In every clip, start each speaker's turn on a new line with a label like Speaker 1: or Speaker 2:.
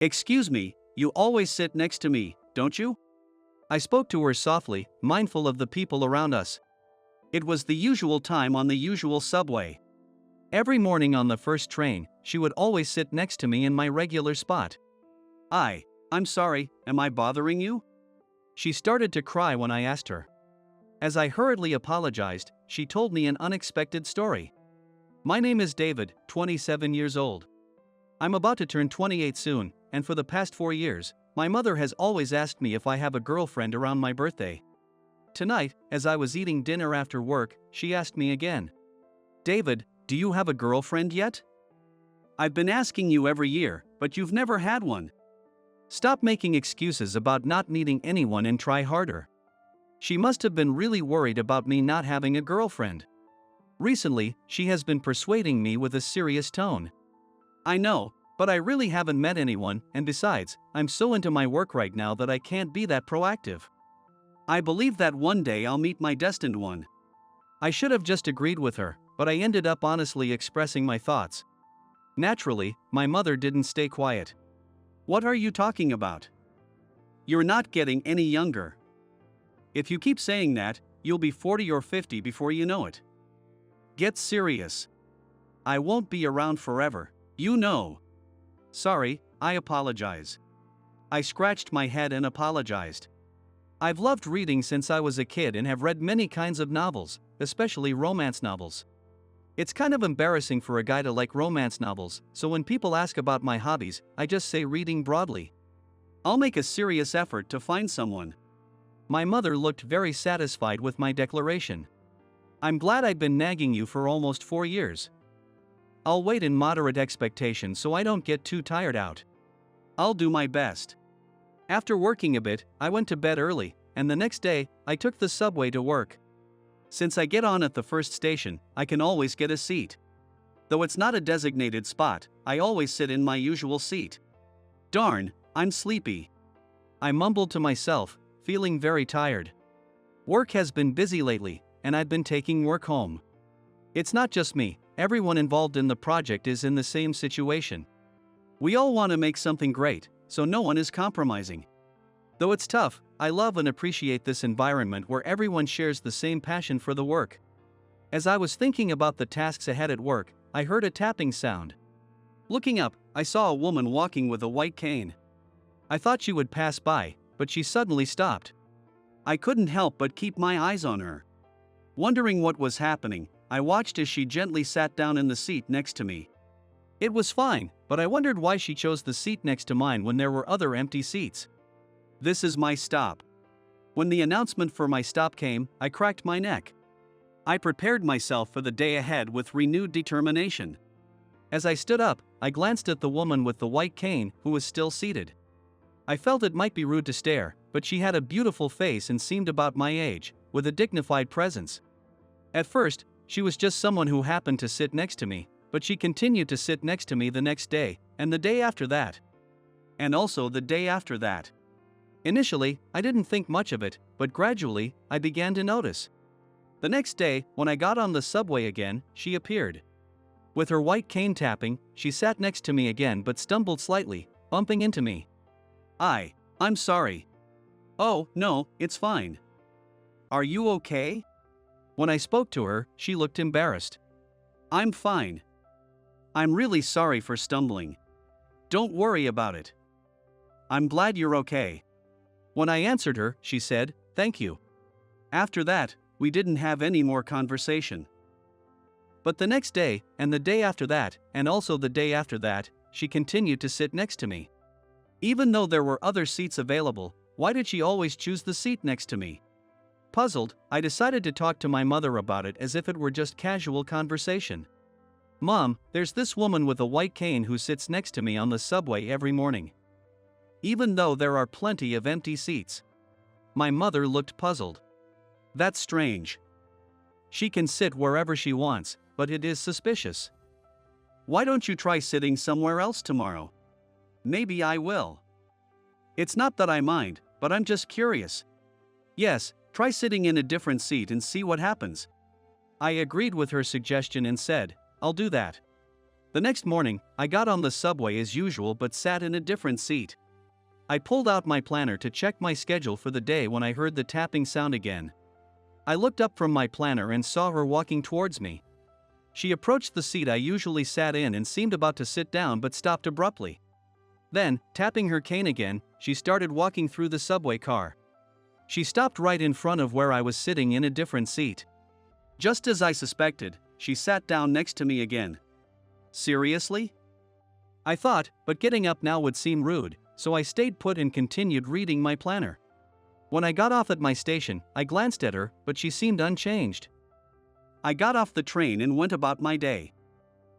Speaker 1: Excuse me, you always sit next to me, don't you? I spoke to her softly, mindful of the people around us. It was the usual time on the usual subway. Every morning on the first train, she would always sit next to me in my regular spot. I'm sorry, am I bothering you? She started to cry when I asked her. As I hurriedly apologized, she told me an unexpected story. My name is David, 27 years old. I'm about to turn 28 soon, and for the past 4 years, my mother has always asked me if I have a girlfriend around my birthday. Tonight, as I was eating dinner after work, she asked me again. David, do you have a girlfriend yet? I've been asking you every year, but you've never had one. Stop making excuses about not needing anyone and try harder. She must have been really worried about me not having a girlfriend. Recently, she has been persuading me with a serious tone. I know, but I really haven't met anyone, and besides, I'm so into my work right now that I can't be that proactive. I believe that one day I'll meet my destined one. I should have just agreed with her, but I ended up honestly expressing my thoughts. Naturally, my mother didn't stay quiet. What are you talking about? You're not getting any younger. If you keep saying that, you'll be 40 or 50 before you know it. Get serious. I won't be around forever, you know. Sorry, I apologize. I scratched my head and apologized. I've loved reading since I was a kid and have read many kinds of novels, especially romance novels. It's kind of embarrassing for a guy to like romance novels, so when people ask about my hobbies, I just say reading broadly. I'll make a serious effort to find someone. My mother looked very satisfied with my declaration. I'm glad I've been nagging you for almost 4 years. I'll wait in moderate expectation so I don't get too tired out. I'll do my best. After working a bit, I went to bed early, and the next day, I took the subway to work. Since I get on at the first station, I can always get a seat. Though it's not a designated spot, I always sit in my usual seat. Darn, I'm sleepy. I mumbled to myself, feeling very tired. Work has been busy lately, and I've been taking work home. It's not just me, everyone involved in the project is in the same situation. We all want to make something great, so no one is compromising. Though it's tough, I love and appreciate this environment where everyone shares the same passion for the work. As I was thinking about the tasks ahead at work, I heard a tapping sound. Looking up, I saw a woman walking with a white cane. I thought she would pass by, but she suddenly stopped. I couldn't help but keep my eyes on her. Wondering what was happening, I watched as she gently sat down in the seat next to me. It was fine, but I wondered why she chose the seat next to mine when there were other empty seats. This is my stop. When the announcement for my stop came, I cracked my neck. I prepared myself for the day ahead with renewed determination. As I stood up, I glanced at the woman with the white cane who was still seated. I felt it might be rude to stare, but she had a beautiful face and seemed about my age, with a dignified presence. At first, she was just someone who happened to sit next to me, but she continued to sit next to me the next day, and the day after that. And also the day after that. Initially, I didn't think much of it, but gradually, I began to notice. The next day, when I got on the subway again, she appeared. With her white cane tapping, she sat next to me again but stumbled slightly, bumping into me. I'm sorry. Oh, no, it's fine. Are you okay? When I spoke to her, she looked embarrassed. I'm fine. I'm really sorry for stumbling. Don't worry about it. I'm glad you're okay. When I answered her, she said, "Thank you." After that, we didn't have any more conversation. But the next day, and the day after that, and also the day after that, she continued to sit next to me. Even though there were other seats available, why did she always choose the seat next to me? Puzzled, I decided to talk to my mother about it as if it were just casual conversation. Mom, there's this woman with a white cane who sits next to me on the subway every morning. Even though there are plenty of empty seats. My mother looked puzzled. That's strange. She can sit wherever she wants, but it is suspicious. Why don't you try sitting somewhere else tomorrow? Maybe I will. It's not that I mind, but I'm just curious. Yes, try sitting in a different seat and see what happens. I agreed with her suggestion and said, I'll do that. The next morning, I got on the subway as usual but sat in a different seat. I pulled out my planner to check my schedule for the day when I heard the tapping sound again. I looked up from my planner and saw her walking towards me. She approached the seat I usually sat in and seemed about to sit down but stopped abruptly. Then, tapping her cane again, she started walking through the subway car. She stopped right in front of where I was sitting in a different seat. Just as I suspected, she sat down next to me again. Seriously? I thought, but getting up now would seem rude, so I stayed put and continued reading my planner. When I got off at my station, I glanced at her, but she seemed unchanged. I got off the train and went about my day.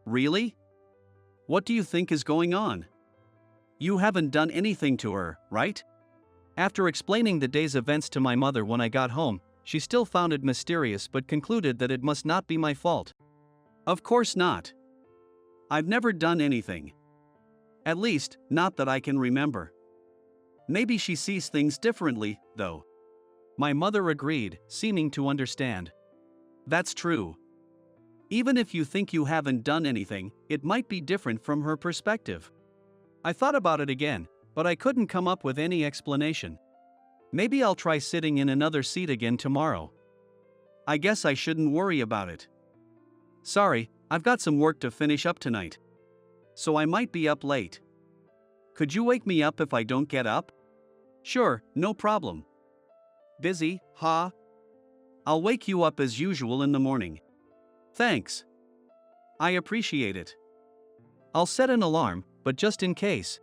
Speaker 1: Really? What do you think is going on? You haven't done anything to her, right? After explaining the day's events to my mother when I got home, she still found it mysterious but concluded that it must not be my fault. Of course not. I've never done anything. At least, not that I can remember. Maybe she sees things differently, though. My mother agreed, seeming to understand. That's true. Even if you think you haven't done anything, it might be different from her perspective. I thought about it again, but I couldn't come up with any explanation. Maybe I'll try sitting in another seat again tomorrow. I guess I shouldn't worry about it. Sorry, I've got some work to finish up tonight. So I might be up late. Could you wake me up if I don't get up? Sure, no problem. Busy, huh? I'll wake you up as usual in the morning. Thanks. I appreciate it. I'll set an alarm, but just in case.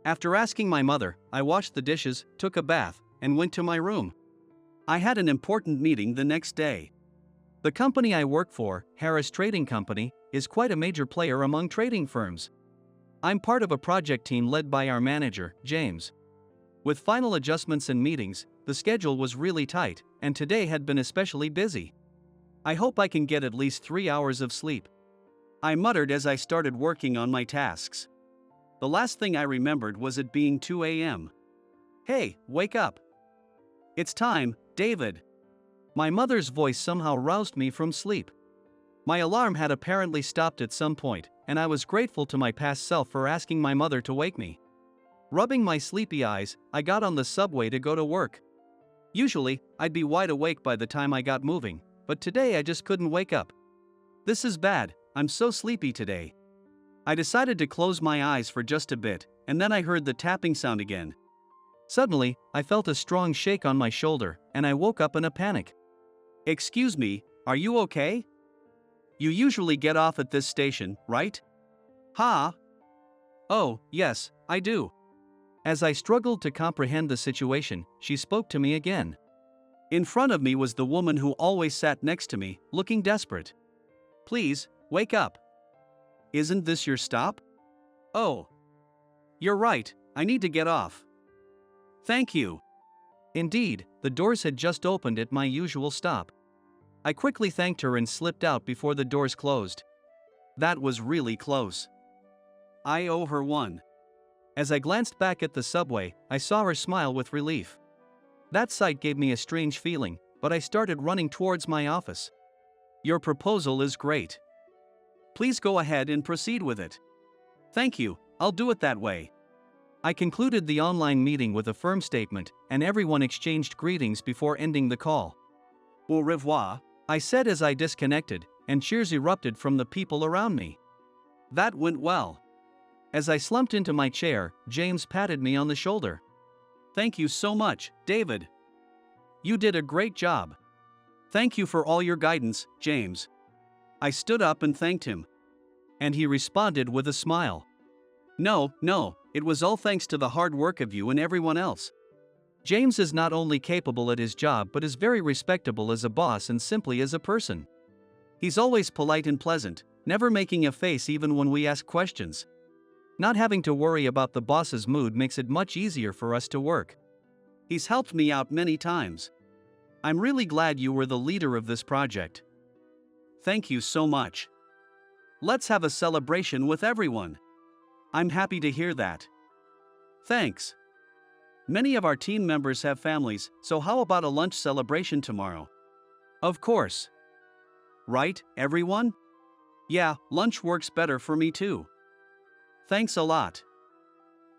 Speaker 1: After asking my mother, I washed the dishes, took a bath, and went to my room. I had an important meeting the next day. The company I work for, Harris Trading Company, is quite a major player among trading firms. I'm part of a project team led by our manager, James. With final adjustments and meetings, the schedule was really tight, and today had been especially busy. I hope I can get at least 3 hours of sleep. I muttered as I started working on my tasks. The last thing I remembered was it being 2 a.m. Hey, wake up. It's time, David. My mother's voice somehow roused me from sleep. My alarm had apparently stopped at some point, and I was grateful to my past self for asking my mother to wake me. Rubbing my sleepy eyes, I got on the subway to go to work. Usually, I'd be wide awake by the time I got moving, but today I just couldn't wake up. This is bad, I'm so sleepy today. I decided to close my eyes for just a bit, and then I heard the tapping sound again. Suddenly, I felt a strong shake on my shoulder, and I woke up in a panic. Excuse me, are you okay? You usually get off at this station, right? Ha? Oh, yes, I do. As I struggled to comprehend the situation, she spoke to me again. In front of me was the woman who always sat next to me, looking desperate. Please, wake up. Isn't this your stop? Oh. You're right, I need to get off. Thank you. Indeed, the doors had just opened at my usual stop. I quickly thanked her and slipped out before the doors closed. That was really close. I owe her one. As I glanced back at the subway, I saw her smile with relief. That sight gave me a strange feeling, but I started running towards my office. Your proposal is great. Please go ahead and proceed with it. Thank you, I'll do it that way. I concluded the online meeting with a firm statement, and everyone exchanged greetings before ending the call. Au revoir, I said as I disconnected, and cheers erupted from the people around me. That went well. As I slumped into my chair, James patted me on the shoulder. Thank you so much, David. You did a great job. Thank you for all your guidance, James. I stood up and thanked him. And he responded with a smile. No, it was all thanks to the hard work of you and everyone else. James is not only capable at his job but is very respectable as a boss and simply as a person. He's always polite and pleasant, never making a face even when we ask questions. Not having to worry about the boss's mood makes it much easier for us to work. He's helped me out many times. I'm really glad you were the leader of this project. Thank you so much. Let's have a celebration with everyone. I'm happy to hear that. Thanks. Many of our team members have families, so how about a lunch celebration tomorrow? Of course. Right, everyone? Yeah, lunch works better for me too. Thanks a lot.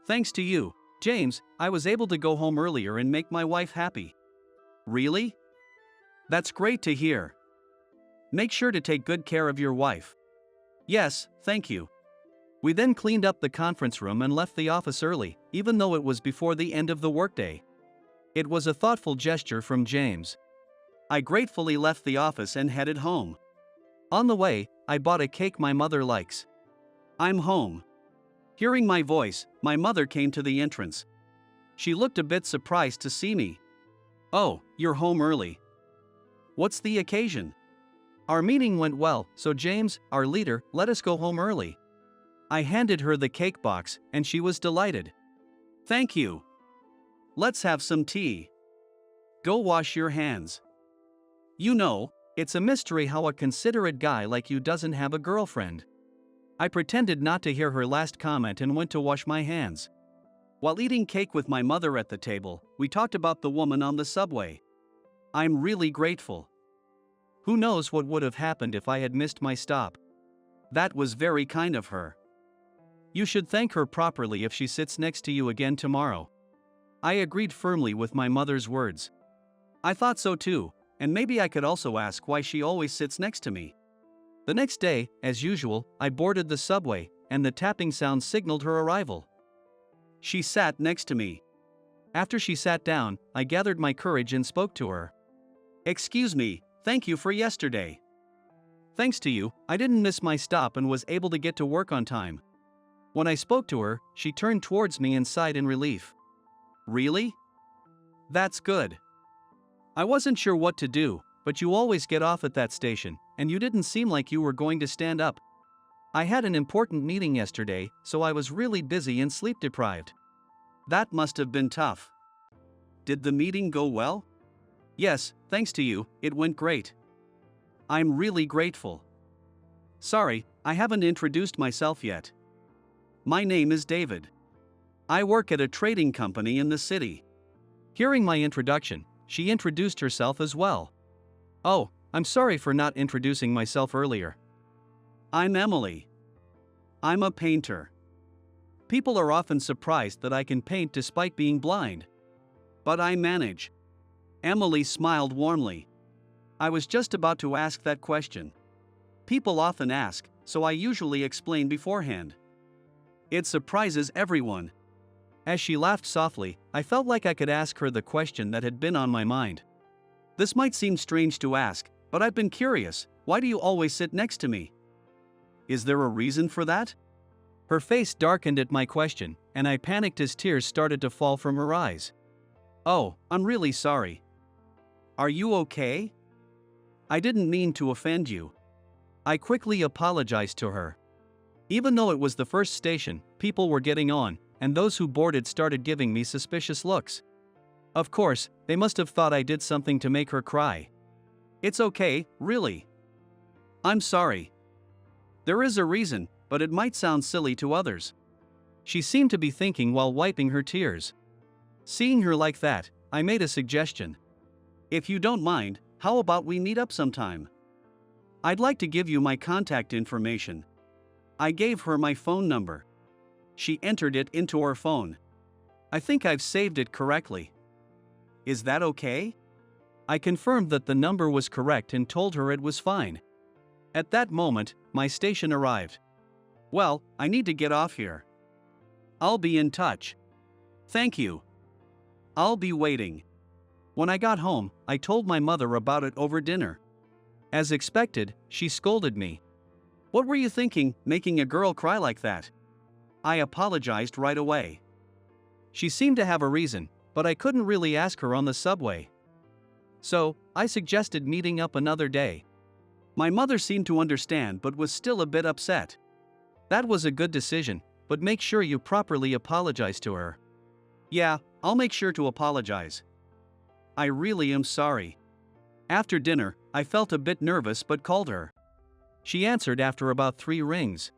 Speaker 1: Thanks to you, James, I was able to go home earlier and make my wife happy. Really? That's great to hear. Make sure to take good care of your wife. Yes, thank you. We then cleaned up the conference room and left the office early, even though it was before the end of the workday. It was a thoughtful gesture from James. I gratefully left the office and headed home. On the way, I bought a cake my mother likes. I'm home. Hearing my voice, my mother came to the entrance. She looked a bit surprised to see me. Oh, you're home early. What's the occasion? Our meeting went well, so James, our leader, let us go home early. I handed her the cake box, and she was delighted. Thank you. Let's have some tea. Go wash your hands. You know, it's a mystery how a considerate guy like you doesn't have a girlfriend. I pretended not to hear her last comment and went to wash my hands. While eating cake with my mother at the table, we talked about the woman on the subway. I'm really grateful. Who knows what would have happened if I had missed my stop? That was very kind of her. You should thank her properly if she sits next to you again tomorrow. I agreed firmly with my mother's words. I thought so too, and maybe I could also ask why she always sits next to me. The next day, as usual, I boarded the subway, and the tapping sound signaled her arrival. She sat next to me. After she sat down, I gathered my courage and spoke to her. Excuse me, thank you for yesterday. Thanks to you, I didn't miss my stop and was able to get to work on time. When I spoke to her, she turned towards me and sighed in relief. Really? That's good. I wasn't sure what to do, but you always get off at that station, and you didn't seem like you were going to stand up. I had an important meeting yesterday, so I was really busy and sleep deprived. That must have been tough. Did the meeting go well? Yes, thanks to you, it went great. I'm really grateful. Sorry, I haven't introduced myself yet. My name is David. I work at a trading company in the city. Hearing my introduction, she introduced herself as well. Oh, I'm sorry for not introducing myself earlier. I'm Emily. I'm a painter. People are often surprised that I can paint despite being blind. But I manage. Emily smiled warmly. I was just about to ask that question. People often ask, so I usually explain beforehand. It surprises everyone. As she laughed softly, I felt like I could ask her the question that had been on my mind. This might seem strange to ask, but I've been curious. Why do you always sit next to me? Is there a reason for that? Her face darkened at my question, and I panicked as tears started to fall from her eyes. Oh, I'm really sorry. Are you okay? I didn't mean to offend you. I quickly apologized to her. Even though it was the first station, people were getting on, and those who boarded started giving me suspicious looks. Of course, they must have thought I did something to make her cry. It's okay, really. I'm sorry. There is a reason, but it might sound silly to others. She seemed to be thinking while wiping her tears. Seeing her like that, I made a suggestion. If you don't mind, how about we meet up sometime? I'd like to give you my contact information. I gave her my phone number. She entered it into her phone. I think I've saved it correctly. Is that okay? I confirmed that the number was correct and told her it was fine. At that moment, my station arrived. Well, I need to get off here. I'll be in touch. Thank you. I'll be waiting. When I got home, I told my mother about it over dinner. As expected, she scolded me. What were you thinking, making a girl cry like that? I apologized right away. She seemed to have a reason, but I couldn't really ask her on the subway. So, I suggested meeting up another day. My mother seemed to understand but was still a bit upset. That was a good decision, but make sure you properly apologize to her. Yeah, I'll make sure to apologize. I really am sorry. After dinner, I felt a bit nervous but called her. She answered after about 3 rings.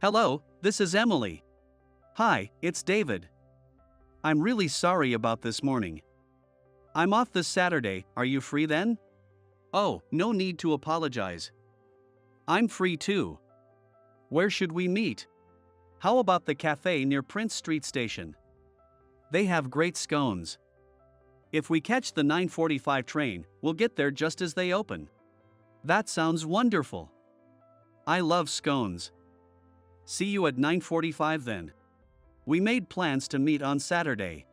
Speaker 1: Hello, this is Emily. Hi, it's David. I'm really sorry about this morning. I'm off this Saturday, are you free then? Oh, no need to apologize. I'm free too. Where should we meet? How about the cafe near Prince Street Station? They have great scones. If we catch the 9:45 train, we'll get there just as they open. That sounds wonderful. I love scones. See you at 9:45 then. We made plans to meet on Saturday.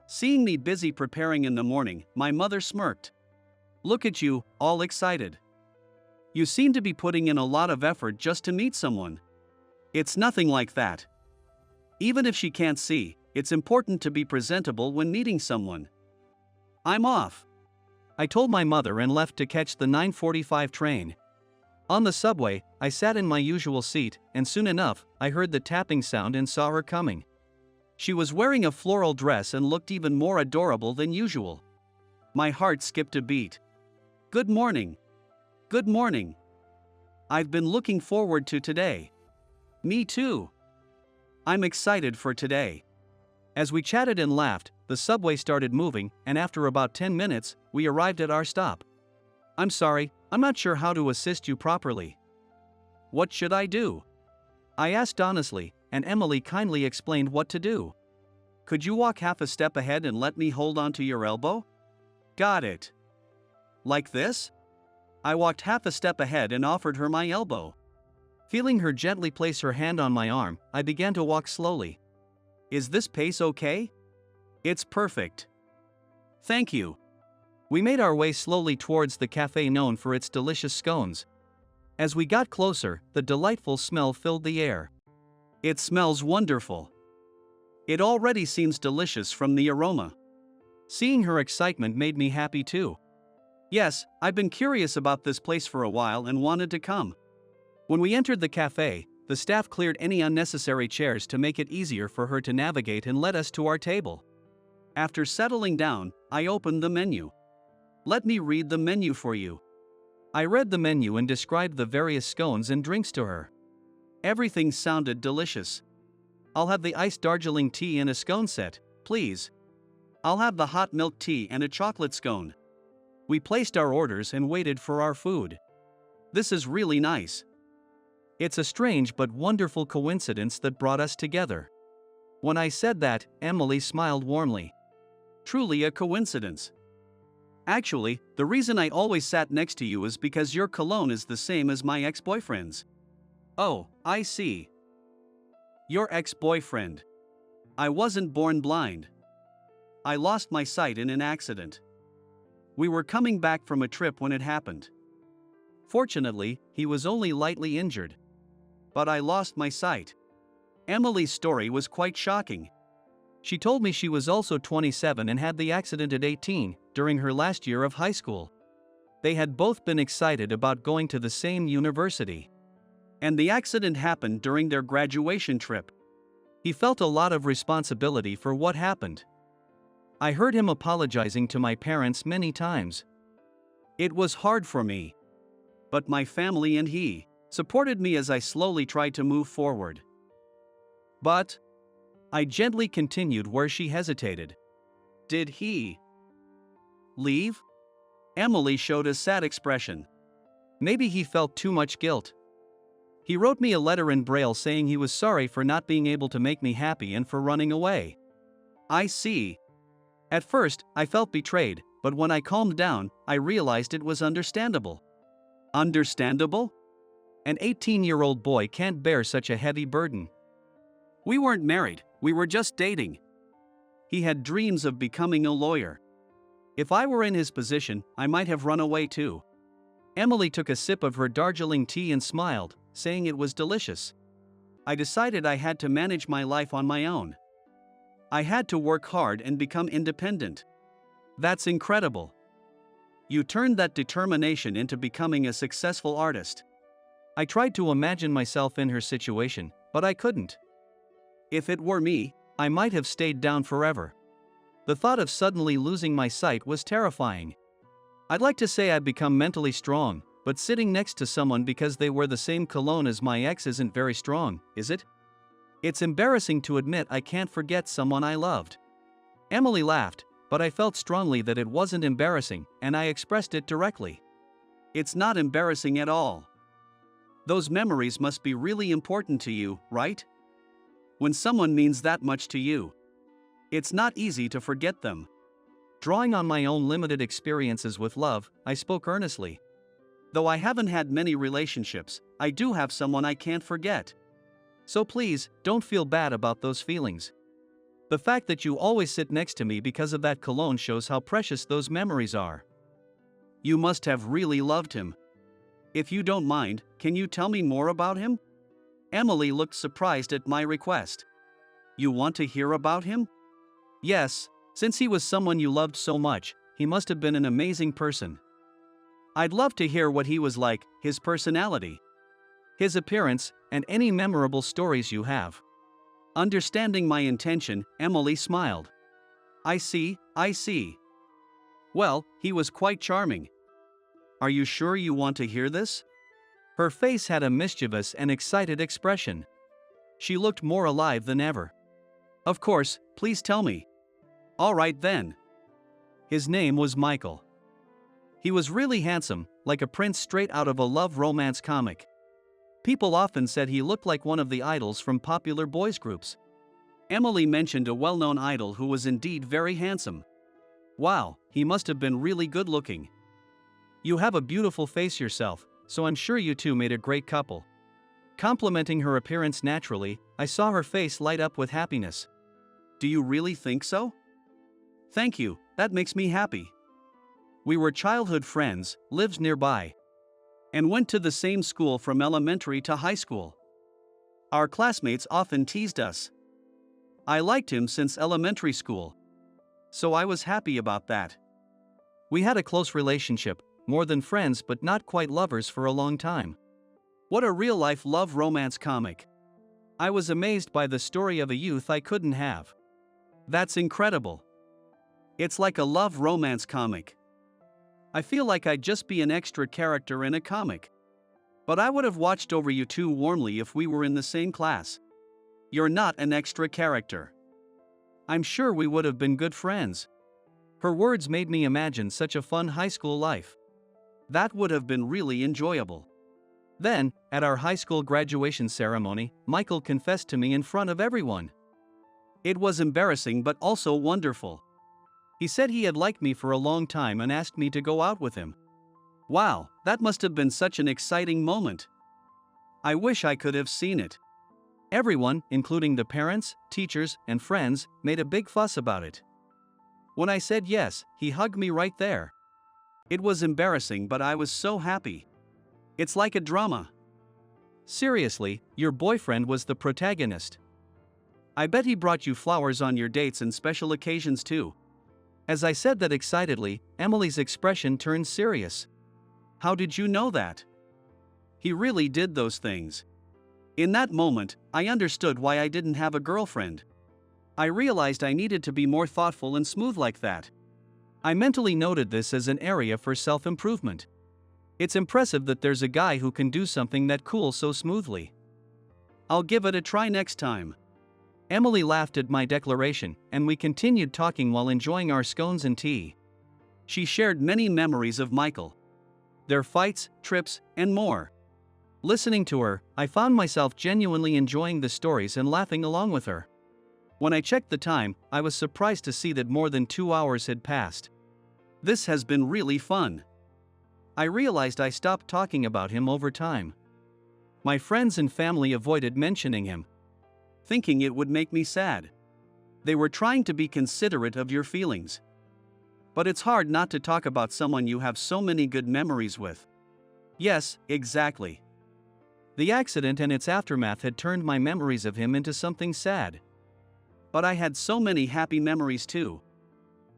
Speaker 1: Seeing me busy preparing in the morning, my mother smirked. Look at you, all excited. You seem to be putting in a lot of effort just to meet someone. It's nothing like that. Even if she can't see, it's important to be presentable when meeting someone. I'm off. I told my mother and left to catch the 9:45 train. On the subway, I sat in my usual seat, and soon enough, I heard the tapping sound and saw her coming. She was wearing a floral dress and looked even more adorable than usual. My heart skipped a beat. Good morning. Good morning. I've been looking forward to today. Me too. I'm excited for today. As we chatted and laughed, the subway started moving, and after about 10 minutes, we arrived at our stop. I'm sorry, I'm not sure how to assist you properly. What should I do? I asked honestly, and Emily kindly explained what to do. Could you walk half a step ahead and let me hold onto your elbow? Got it. Like this? I walked half a step ahead and offered her my elbow. Feeling her gently place her hand on my arm, I began to walk slowly. Is this pace okay? It's perfect. Thank you. We made our way slowly towards the cafe known for its delicious scones. As we got closer, the delightful smell filled the air. It smells wonderful. It already seems delicious from the aroma. Seeing her excitement made me happy too. Yes, I've been curious about this place for a while and wanted to come. When we entered the cafe, the staff cleared any unnecessary chairs to make it easier for her to navigate and led us to our table. After settling down, I opened the menu. Let me read the menu for you. I read the menu and described the various scones and drinks to her. Everything sounded delicious. I'll have the iced Darjeeling tea and a scone set, please. I'll have the hot milk tea and a chocolate scone. We placed our orders and waited for our food. This is really nice. It's a strange but wonderful coincidence that brought us together. When I said that, Emily smiled warmly. Truly a coincidence. Actually, the reason I always sat next to you is because your cologne is the same as my ex-boyfriend's. Oh, I see. Your ex-boyfriend. I wasn't born blind. I lost my sight in an accident. We were coming back from a trip when it happened. Fortunately, he was only lightly injured. But I lost my sight. Emily's story was quite shocking. She told me she was also 27 and had the accident at 18, during her last year of high school. They had both been excited about going to the same university. And the accident happened during their graduation trip. He felt a lot of responsibility for what happened. I heard him apologizing to my parents many times. It was hard for me. But my family and he supported me as I slowly tried to move forward. But I gently continued where she hesitated. Did he leave? Emily showed a sad expression. Maybe he felt too much guilt. He wrote me a letter in Braille saying he was sorry for not being able to make me happy and for running away. I see. At first, I felt betrayed, but when I calmed down, I realized it was understandable. Understandable? An 18-year-old boy can't bear such a heavy burden. We weren't married, we were just dating. He had dreams of becoming a lawyer. If I were in his position, I might have run away too. Emily took a sip of her Darjeeling tea and smiled, saying it was delicious. I decided I had to manage my life on my own. I had to work hard and become independent. That's incredible. You turned that determination into becoming a successful artist. I tried to imagine myself in her situation, but I couldn't. If it were me, I might have stayed down forever. The thought of suddenly losing my sight was terrifying. I'd like to say I'd become mentally strong, but sitting next to someone because they wear the same cologne as my ex isn't very strong, is it? It's embarrassing to admit I can't forget someone I loved. Emily laughed, but I felt strongly that it wasn't embarrassing, and I expressed it directly. It's not embarrassing at all. Those memories must be really important to you, right? When someone means that much to you, it's not easy to forget them. Drawing on my own limited experiences with love, I spoke earnestly. Though I haven't had many relationships, I do have someone I can't forget. So please, don't feel bad about those feelings. The fact that you always sit next to me because of that cologne shows how precious those memories are. You must have really loved him. If you don't mind, can you tell me more about him? Emily looked surprised at my request. You want to hear about him? Yes, since he was someone you loved so much, he must have been an amazing person. I'd love to hear what he was like, his personality, his appearance, and any memorable stories you have. Understanding my intention, Emily smiled. I see. Well, he was quite charming. Are you sure you want to hear this? Her face had a mischievous and excited expression. She looked more alive than ever. Of course, please tell me. All right then. His name was Michael. He was really handsome, like a prince straight out of a love romance comic. People often said he looked like one of the idols from popular boys groups. Emily mentioned a well-known idol who was indeed very handsome. Wow, he must have been really good looking. You have a beautiful face yourself, so I'm sure you two made a great couple. Complimenting her appearance naturally, I saw her face light up with happiness. Do you really think so? Thank you, that makes me happy. We were childhood friends, lived nearby, and went to the same school from elementary to high school. Our classmates often teased us. I liked him since elementary school, so I was happy about that. We had a close relationship, more than friends but not quite lovers for a long time. What a real-life love romance comic. I was amazed by the story of a youth I couldn't have. That's incredible. It's like a love romance comic. I feel like I'd just be an extra character in a comic. But I would have watched over you two warmly if we were in the same class. You're not an extra character. I'm sure we would have been good friends. Her words made me imagine such a fun high school life. That would have been really enjoyable. Then, at our high school graduation ceremony, Michael confessed to me in front of everyone. It was embarrassing but also wonderful. He said he had liked me for a long time and asked me to go out with him. Wow, that must have been such an exciting moment. I wish I could have seen it. Everyone, including the parents, teachers, and friends, made a big fuss about it. When I said yes, he hugged me right there. It was embarrassing, but I was so happy. It's like a drama. Seriously, your boyfriend was the protagonist. I bet he brought you flowers on your dates and special occasions too. As I said that excitedly, Emily's expression turned serious. How did you know that? He really did those things. In that moment, I understood why I didn't have a girlfriend. I realized I needed to be more thoughtful and smooth like that. I mentally noted this as an area for self-improvement. It's impressive that there's a guy who can do something that cool so smoothly. I'll give it a try next time. Emily laughed at my declaration, and we continued talking while enjoying our scones and tea. She shared many memories of Michael, their fights, trips, and more. Listening to her, I found myself genuinely enjoying the stories and laughing along with her. When I checked the time, I was surprised to see that more than 2 hours had passed. This has been really fun. I realized I stopped talking about him over time. My friends and family avoided mentioning him, thinking it would make me sad. They were trying to be considerate of your feelings. But it's hard not to talk about someone you have so many good memories with. Yes, exactly. The accident and its aftermath had turned my memories of him into something sad. But I had so many happy memories too.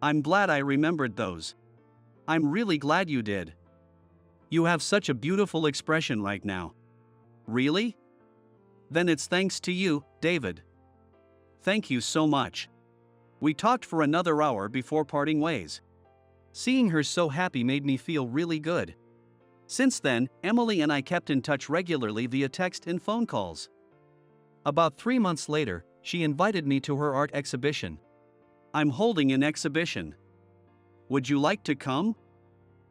Speaker 1: I'm glad I remembered those. I'm really glad you did. You have such a beautiful expression right now. Really? Then it's thanks to you, David. Thank you so much. We talked for another hour before parting ways. Seeing her so happy made me feel really good. Since then, Emily and I kept in touch regularly via text and phone calls. About 3 months later, she invited me to her art exhibition. I'm holding an exhibition. Would you like to come?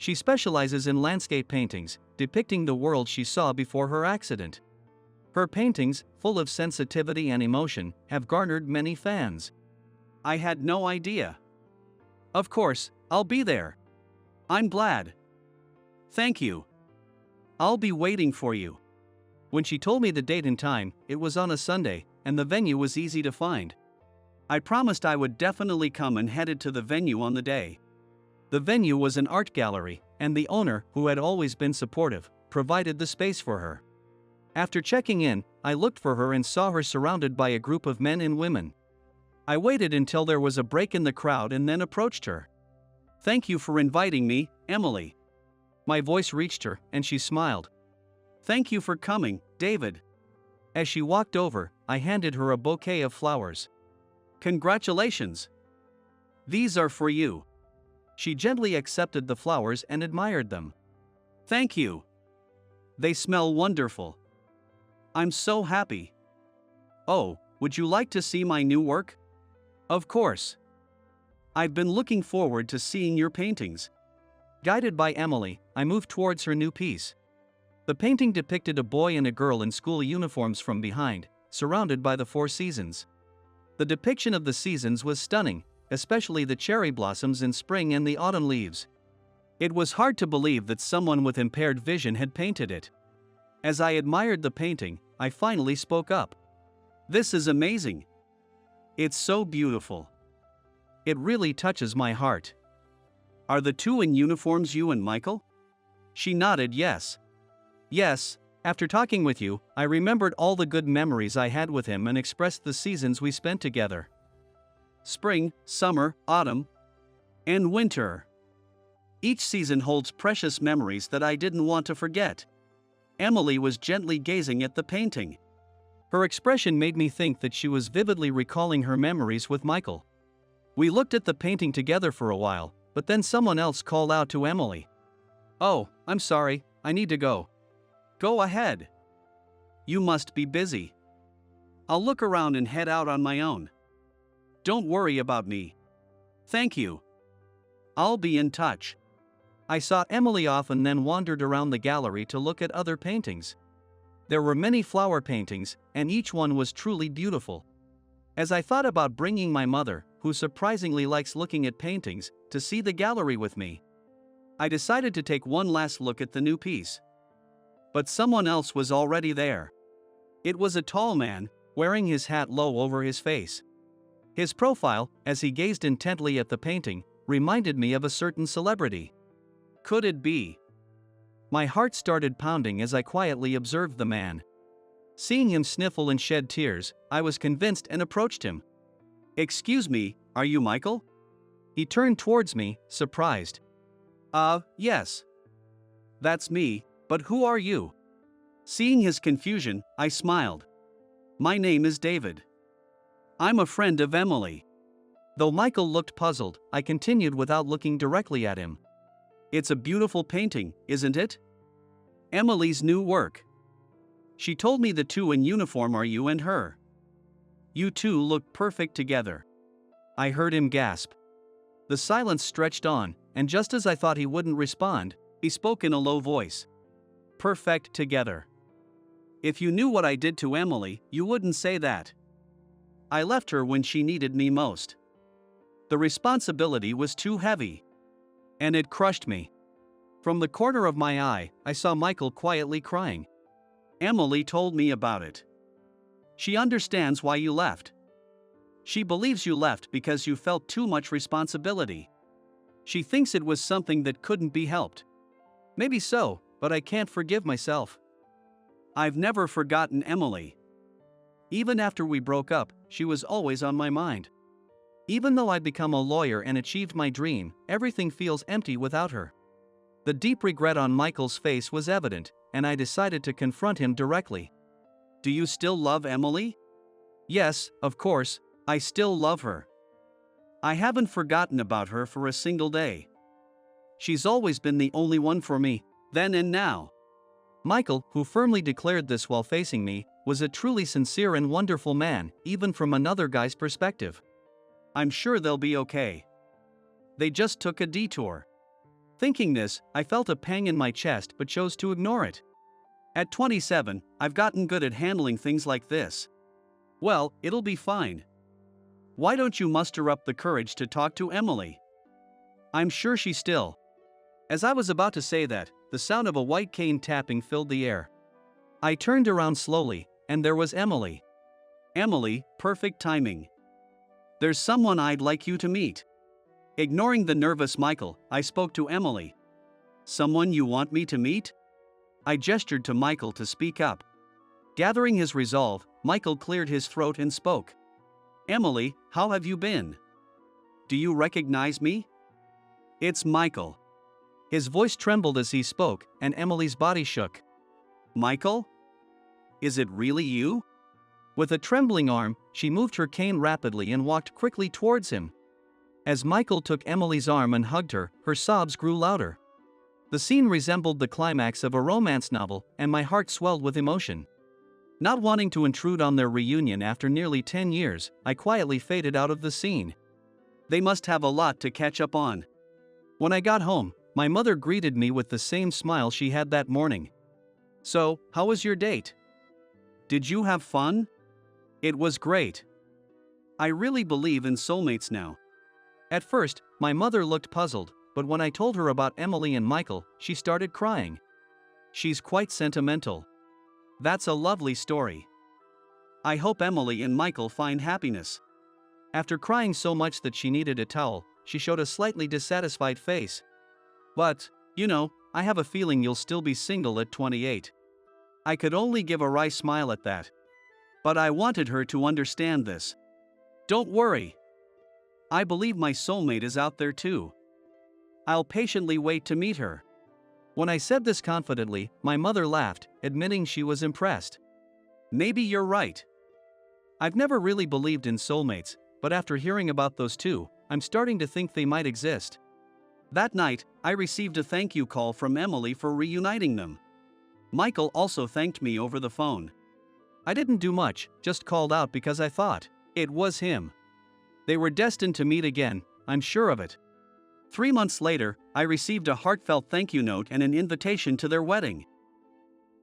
Speaker 1: She specializes in landscape paintings, depicting the world she saw before her accident. Her paintings, full of sensitivity and emotion, have garnered many fans. I had no idea. Of course, I'll be there. I'm glad. Thank you. I'll be waiting for you. When she told me the date and time, it was on a Sunday, and the venue was easy to find. I promised I would definitely come and headed to the venue on the day. The venue was an art gallery, and the owner, who had always been supportive, provided the space for her. After checking in, I looked for her and saw her surrounded by a group of men and women. I waited until there was a break in the crowd and then approached her. Thank you for inviting me, Emily. My voice reached her, and she smiled. Thank you for coming, David. As she walked over, I handed her a bouquet of flowers. Congratulations. These are for you. She gently accepted the flowers and admired them. Thank you. They smell wonderful. I'm so happy. Oh, would you like to see my new work? Of course. I've been looking forward to seeing your paintings. Guided by Emily, I moved towards her new piece. The painting depicted a boy and a girl in school uniforms from behind, surrounded by the four seasons. The depiction of the seasons was stunning, especially the cherry blossoms in spring and the autumn leaves. It was hard to believe that someone with impaired vision had painted it. As I admired the painting, I finally spoke up. This is amazing. It's so beautiful. It really touches my heart. Are the two in uniforms you and Michael? She nodded yes. Yes, after talking with you, I remembered all the good memories I had with him and expressed the seasons we spent together. Spring, summer, autumn, and winter. Each season holds precious memories that I didn't want to forget. Emily was gently gazing at the painting. Her expression made me think that she was vividly recalling her memories with Michael. We looked at the painting together for a while, but then someone else called out to Emily. Oh, I'm sorry, I need to go. Go ahead. You must be busy. I'll look around and head out on my own. Don't worry about me. Thank you. I'll be in touch. I saw Emily off and then wandered around the gallery to look at other paintings. There were many flower paintings, and each one was truly beautiful. As I thought about bringing my mother, who surprisingly likes looking at paintings, to see the gallery with me, I decided to take one last look at the new piece. But someone else was already there. It was a tall man, wearing his hat low over his face. His profile, as he gazed intently at the painting, reminded me of a certain celebrity. Could it be? My heart started pounding as I quietly observed the man. Seeing him sniffle and shed tears, I was convinced and approached him. Excuse me, are you Michael? He turned towards me, surprised. Yes. That's me, but who are you? Seeing his confusion, I smiled. My name is David. I'm a friend of Emily. Though Michael looked puzzled, I continued without looking directly at him. It's a beautiful painting, isn't it? Emily's new work. She told me the two in uniform are you and her. You two look perfect together. I heard him gasp. The silence stretched on, and just as I thought he wouldn't respond, he spoke in a low voice. Perfect together. If you knew what I did to Emily, you wouldn't say that. I left her when she needed me most. The responsibility was too heavy. And it crushed me. From the corner of my eye, I saw Michael quietly crying. Emily told me about it. She understands why you left. She believes you left because you felt too much responsibility. She thinks it was something that couldn't be helped. Maybe so, but I can't forgive myself. I've never forgotten Emily. Even after we broke up, she was always on my mind. Even though I'd become a lawyer and achieved my dream, everything feels empty without her. The deep regret on Michael's face was evident, and I decided to confront him directly. Do you still love Emily? Yes, of course, I still love her. I haven't forgotten about her for a single day. She's always been the only one for me, then and now. Michael, who firmly declared this while facing me, was a truly sincere and wonderful man, even from another guy's perspective. I'm sure they'll be okay. They just took a detour. Thinking this, I felt a pang in my chest but chose to ignore it. At 27, I've gotten good at handling things like this. Well, it'll be fine. Why don't you muster up the courage to talk to Emily? I'm sure she still. As I was about to say that, the sound of a white cane tapping filled the air. I turned around slowly, and there was Emily. Emily, perfect timing. There's someone I'd like you to meet. Ignoring the nervous Michael, I spoke to Emily. Someone you want me to meet? I gestured to Michael to speak up. Gathering his resolve, Michael cleared his throat and spoke. Emily, how have you been? Do you recognize me? It's Michael. His voice trembled as he spoke, and Emily's body shook. Michael? Is it really you? With a trembling arm, she moved her cane rapidly and walked quickly towards him. As Michael took Emily's arm and hugged her, her sobs grew louder. The scene resembled the climax of a romance novel, and my heart swelled with emotion. Not wanting to intrude on their reunion after nearly 10 years, I quietly faded out of the scene. They must have a lot to catch up on. When I got home, my mother greeted me with the same smile she had that morning. So, how was your date? Did you have fun? It was great. I really believe in soulmates now. At first, my mother looked puzzled, but when I told her about Emily and Michael, she started crying. She's quite sentimental. That's a lovely story. I hope Emily and Michael find happiness. After crying so much that she needed a towel, she showed a slightly dissatisfied face. But, I have a feeling you'll still be single at 28. I could only give a wry smile at that. But I wanted her to understand this. Don't worry. I believe my soulmate is out there too. I'll patiently wait to meet her. When I said this confidently, my mother laughed, admitting she was impressed. Maybe you're right. I've never really believed in soulmates, but after hearing about those two, I'm starting to think they might exist. That night, I received a thank you call from Emily for reuniting them. Michael also thanked me over the phone. I didn't do much, just called out because I thought it was him. They were destined to meet again, I'm sure of it. 3 months later, I received a heartfelt thank you note and an invitation to their wedding.